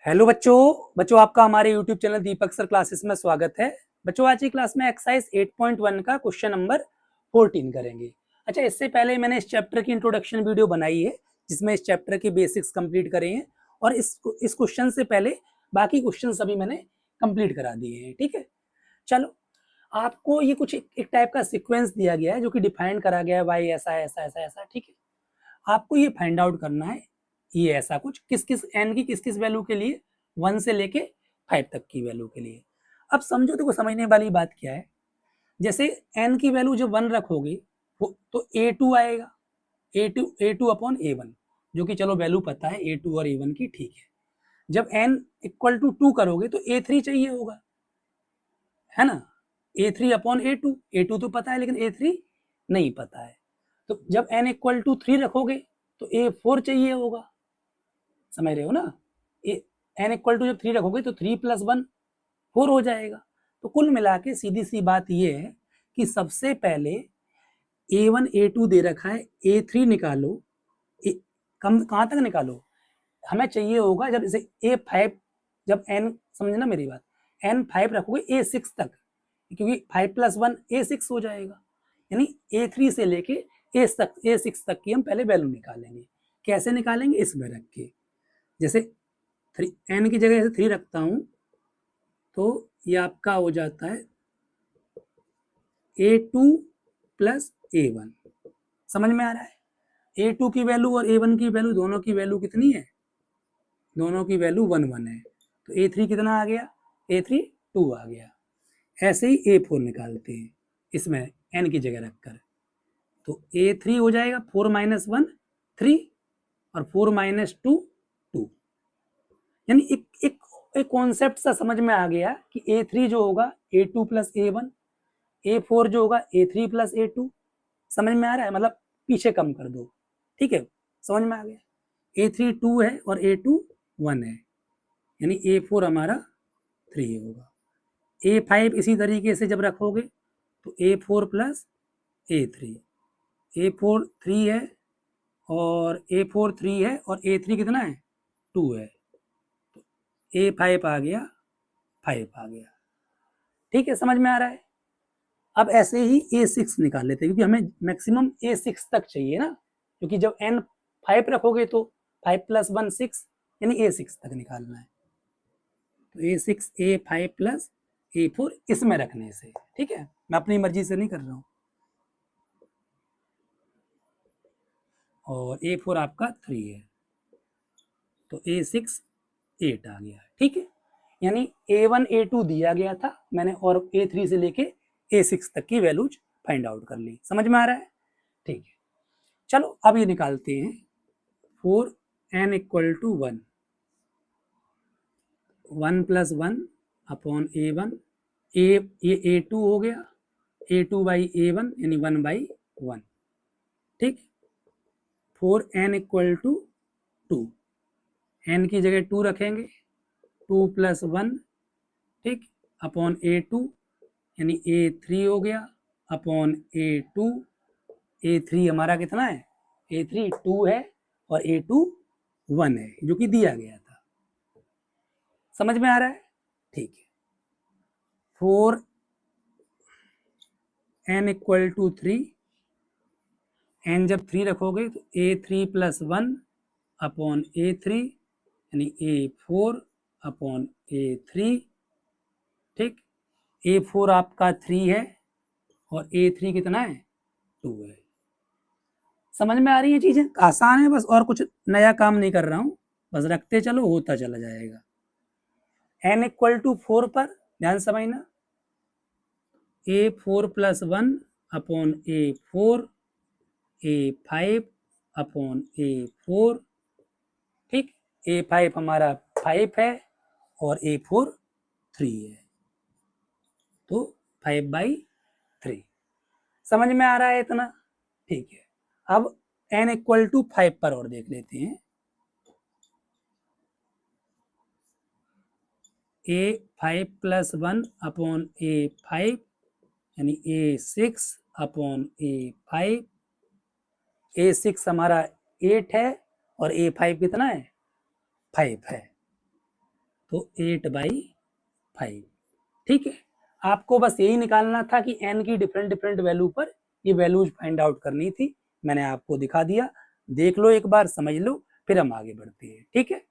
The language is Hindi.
हेलो बच्चों बच्चों आपका हमारे यूट्यूब चैनल दीपक सर क्लासेस में स्वागत है। बच्चों आज की क्लास में एक्सरसाइज 8.1 का क्वेश्चन नंबर 14 करेंगे। अच्छा, इससे पहले मैंने इस चैप्टर की इंट्रोडक्शन वीडियो बनाई है जिसमें इस चैप्टर के बेसिक्स कंप्लीट करे हैं और इस क्वेश्चन से पहले बाकी क्वेश्चन सभी मैंने कंप्लीट करा दिए हैं। ठीक है, चलो आपको ये कुछ एक टाइप का सिक्वेंस दिया गया है जो कि डिफाइन करा गया है, वाई ऐसा ऐसा ऐसा ऐसा। ठीक है, आपको ये फाइंड आउट करना है ये ऐसा कुछ किस किस एन की किस किस वैल्यू के लिए 1 से लेके 5 तक की वैल्यू के लिए। अब समझो, देखो समझने वाली बात क्या है, जैसे एन की वैल्यू जब 1 रखोगे तो A2 आएगा, A2 अपॉन A1, जो कि चलो वैल्यू पता है A2 और A1 की। ठीक है, जब n इक्वल टू 2 करोगे तो A3 चाहिए होगा, है ना। A3 अपॉन A2 तो पता है लेकिन A3 नहीं पता है। तो जब n इक्वल टू 3 रखोगे तो A4 चाहिए होगा, समझ रहे हो ना। n इक्वल टू जब 3 रखोगे तो 3 + 1 4 हो जाएगा। तो कुल मिला के सीधी सी बात यह है कि सबसे पहले A1 A2 दे रखा है, A3 निकालो। कम कहाँ तक निकालो, हमें चाहिए होगा जब जैसे A5, जब n, समझना मेरी बात, n5 रखोगे A6 तक, क्योंकि 5 + 1 A6 हो जाएगा। यानी A3 से लेके A6 तक की हम पहले वैल्यू निकालेंगे। कैसे निकालेंगे, इसमें रख के, जैसे n की जगह से 3 रखता हूं तो ये आपका हो जाता है A2 + A1। समझ में आ रहा है, A2 की वैल्यू और A1 की वैल्यू, दोनों की वैल्यू कितनी है, दोनों की वैल्यू 1 1 है। तो A3 कितना आ गया, A3 2 आ गया। ऐसे ही A4 निकालते हैं इसमें n की जगह रखकर, तो A3 हो जाएगा 4 - 1 3 और 4 - 2 2। यानी एक कॉन्सेप्ट सा समझ में आ गया कि A3 जो होगा A2 + A1, A4 जो होगा A3 + A2। समझ में आ रहा है, मतलब पीछे कम कर दो। ठीक है, समझ में आ गया। A3 2 है और A2 1 है, यानी A4 हमारा 3 होगा। A5 इसी तरीके से जब रखोगे तो A4 + A3, A4 3 है और A4 3 है और A3 कितना है 2 है, तो A5 आ गया 5 आ गया। ठीक है, समझ में आ रहा है। अब ऐसे ही A6 निकाल लेते हैं, क्योंकि हमें मैक्सिमम A6 तक चाहिए ना, क्योंकि जब n 5 रखोगे तो 5 + 1 6, यानी A6 तक निकालना है। तो A6 A5 + A4 इसमें रखने से, ठीक है, मैं अपनी मर्जी से नहीं कर रहा हूं। और A4 आपका 3 है, तो A6 8 आ गया। ठीक है, यानी A1 A2 दिया गया था मैंने, और A3 से लेके A6 तक की वैल्यूज फाइंड आउट कर ली। समझ में आ रहा है, ठीक है। चलो अब ये निकालते हैं 4n = 1, 1 + 1 अपॉन A1, ये A2 हो गया, A2/A1 यानी 1/1। ठीक, 4n = 2, n की जगह 2 रखेंगे, 2 + 1, ठीक, अपॉन A2 यानी A3 हो गया, अपॉन A2। A3 हमारा कितना है, A3 2 है और A2 1 है, जो कि दिया गया था। समझ में आ रहा है, ठीक है। 4n = 3, n जब 3 रखोगे तो A3 + 1 अपॉन A3 यानी A4 अपॉन A3। ठीक, A4 आपका 3 है और A3 कितना है 2 है। समझ में आ रही है, चीजें आसान है बस, और कुछ नया काम नहीं कर रहा हूं, बस रखते चलो होता चला जाएगा। n = 4 पर ध्यान समझना, A4 + 1 upon A4, A5 upon A4। ठीक, A5 हमारा 5 है और A4 3 है, तो 5/3। समझ में आ रहा है इतना, ठीक है। अब n = 5 पर और देख लेते हैं। A5 + 1 अपॉन A5 यानी A6 अपॉन A5। A6 हमारा 8 है और A5 कितना है 5 है। तो 8/5। ठीक है, आपको बस यही निकालना था कि n की डिफरेंट डिफरेंट वैल्यू पर ये वैल्यूज फाइंड आउट करनी थी। मैंने आपको दिखा दिया, देख लो एक बार, समझ लो, फिर हम आगे बढ़ते हैं। ठीक है।